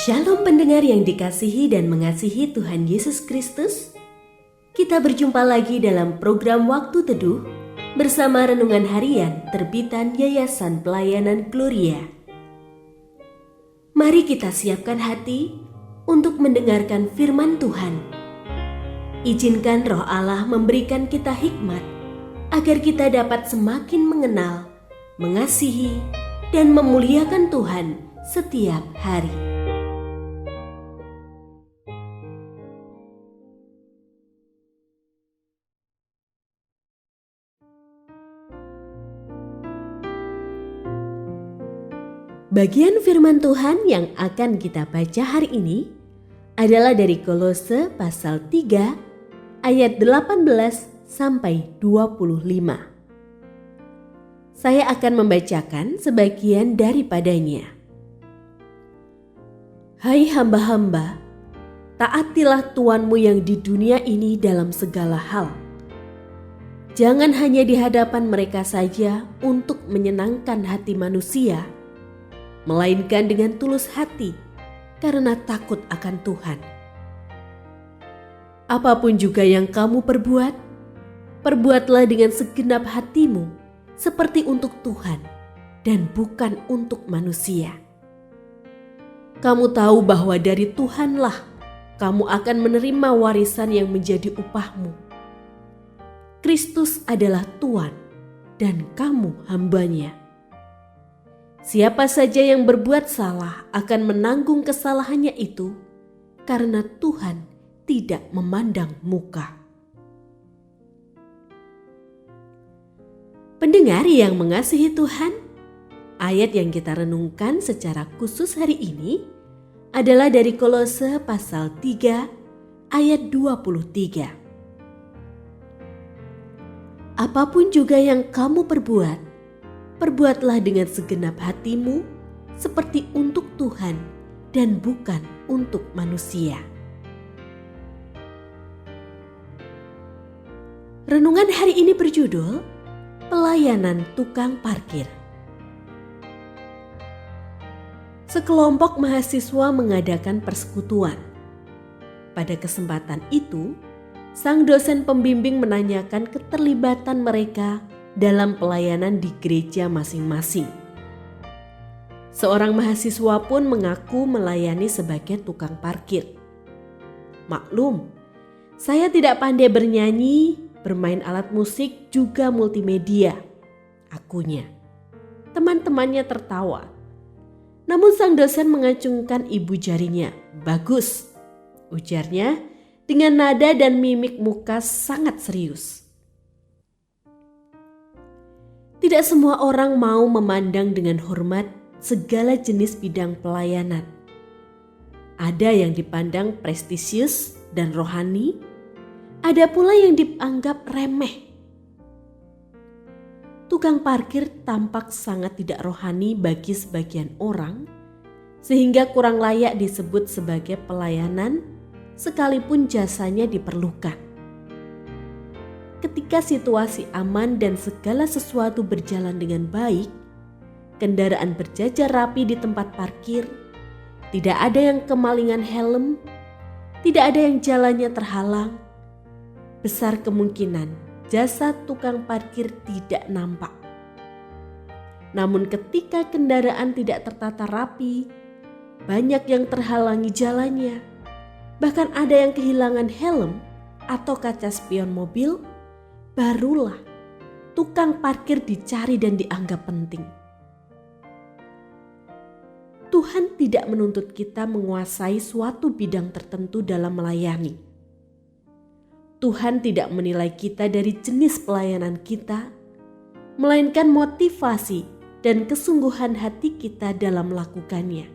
Shalom pendengar yang dikasihi dan mengasihi Tuhan Yesus Kristus. Kita berjumpa lagi dalam program Waktu Teduh bersama Renungan Harian terbitan Yayasan Pelayanan Gloria. Mari kita siapkan hati untuk mendengarkan firman Tuhan. Izinkan Roh Allah memberikan kita hikmat agar kita dapat semakin mengenal, mengasihi, dan memuliakan Tuhan setiap hari. Bagian firman Tuhan yang akan kita baca hari ini adalah dari Kolose pasal 3 ayat 18 sampai 25. Saya akan membacakan sebagian daripadanya. Hai hamba-hamba, taatilah Tuanmu yang di dunia ini dalam segala hal. Jangan hanya di hadapan mereka saja untuk menyenangkan hati manusia, melainkan dengan tulus hati karena takut akan Tuhan. Apapun juga yang kamu perbuat, perbuatlah dengan segenap hatimu seperti untuk Tuhan dan bukan untuk manusia. Kamu tahu bahwa dari Tuhanlah kamu akan menerima warisan yang menjadi upahmu. Kristus adalah Tuhan dan kamu hambanya. Siapa saja yang berbuat salah akan menanggung kesalahannya itu karena Tuhan tidak memandang muka. Pendengar yang mengasihi Tuhan, ayat yang kita renungkan secara khusus hari ini adalah dari Kolose pasal 3 ayat 23. Apapun juga yang kamu perbuat, perbuatlah dengan segenap hatimu seperti untuk Tuhan dan bukan untuk manusia. Renungan hari ini berjudul Pelayanan Tukang Parkir. Sekelompok mahasiswa mengadakan persekutuan. Pada kesempatan itu, sang dosen pembimbing menanyakan keterlibatan mereka dalam pelayanan di gereja masing-masing. Seorang mahasiswa pun mengaku melayani sebagai tukang parkir. Maklum, saya tidak pandai bernyanyi, bermain alat musik, juga multimedia, akunya. Teman-temannya tertawa. Namun sang dosen mengacungkan ibu jarinya. Bagus, ujarnya dengan nada dan mimik muka sangat serius. Tidak semua orang mau memandang dengan hormat segala jenis bidang pelayanan. Ada yang dipandang prestisius dan rohani, ada pula yang dianggap remeh. Tukang parkir tampak sangat tidak rohani bagi sebagian orang, sehingga kurang layak disebut sebagai pelayanan sekalipun jasanya diperlukan. Ketika situasi aman dan segala sesuatu berjalan dengan baik, kendaraan berjajar rapi di tempat parkir, tidak ada yang kemalingan helm, tidak ada yang jalannya terhalang, besar kemungkinan jasa tukang parkir tidak nampak. Namun ketika kendaraan tidak tertata rapi, banyak yang terhalangi jalannya, bahkan ada yang kehilangan helm atau kaca spion mobil, barulah tukang parkir dicari dan dianggap penting. Tuhan tidak menuntut kita menguasai suatu bidang tertentu dalam melayani. Tuhan tidak menilai kita dari jenis pelayanan kita, melainkan motivasi dan kesungguhan hati kita dalam melakukannya.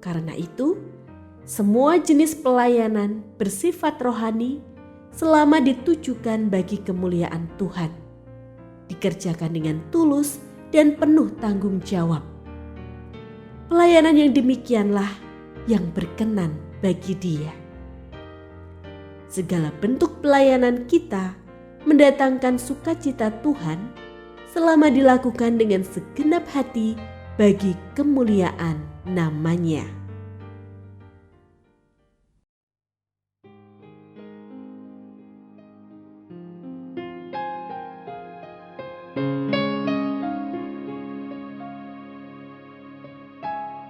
Karena itu, semua jenis pelayanan bersifat rohani selama ditujukan bagi kemuliaan Tuhan, dikerjakan dengan tulus dan penuh tanggung jawab. Pelayanan yang demikianlah yang berkenan bagi Dia. Segala bentuk pelayanan kita mendatangkan sukacita Tuhan selama dilakukan dengan segenap hati bagi kemuliaan namanya.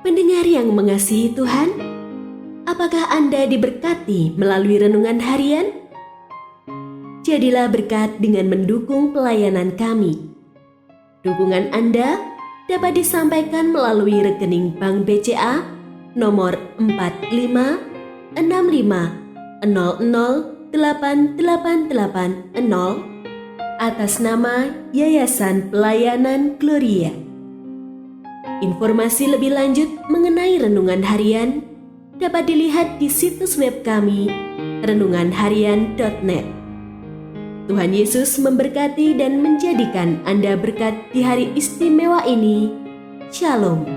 Pendengar yang mengasihi Tuhan, apakah Anda diberkati melalui renungan harian? Jadilah berkat dengan mendukung pelayanan kami. Dukungan Anda dapat disampaikan melalui rekening Bank BCA nomor 4565008880 atas nama Yayasan Pelayanan Gloria. Informasi lebih lanjut mengenai renungan harian dapat dilihat di situs web kami renunganharian.net. Tuhan Yesus memberkati dan menjadikan Anda berkat di hari istimewa ini. Shalom.